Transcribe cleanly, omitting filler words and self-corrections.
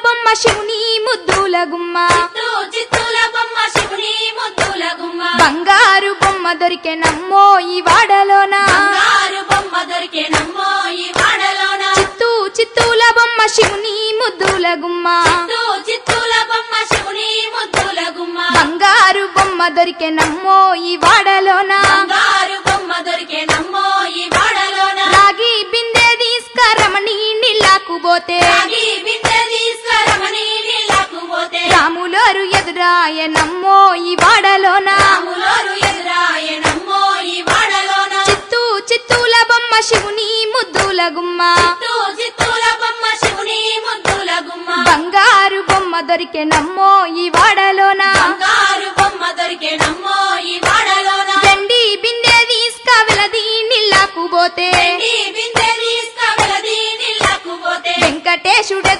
బొమ్మ శివుని ముద్దుల గుమ్మ చిత్తూల బొమ్మ శివుని ముద్దుల గుమ్మ బంగారు బొమ్మ దొరికెనమ్మో ఈ వాడలోన బంగారు బొమ్మ దొరికెనమ్మో ఈ వాడలోన చిత్తూల బొమ్మ శివుని ముద్దుల గుమ్మ చిత్తూల బొమ్మ శివుని ముద్దుల గుమ్మ బంగారు బొమ్మ దొరికెనమ్మో ఈ వాడలోన బంగారు బొమ్మ దొరికెనమ్మో ఈ వాడలోన రాగి బిందె తీసుకరమణి నీళ్ళకు పోతే రాగి బిందె తీసుకురమని నీళ్ళకు పోతే రాములోరు ఎదురాయనమ్మో ఈ వాడలోన రాములోరు ఎదురాయనమ్మో ఈ వాడలోన చిత్తూల బొమ్మ శివుని ముద్దుల గుమ్మ చిత్తూల బొమ్మ శివుని ముద్దుల గుమ్మ బంగారు బొమ్మ దొరికెనమ్మో ఈ వాడలోన బంగారు బొమ్మ దొరికెనమ్మో ఈ వాడలోన వెండి బిందె తీసుకవెలది నీళ్ళకు పోతే ఈ బిందె తీసుకువెలది నీళ్ళకు పోతే వెంకటేశుడ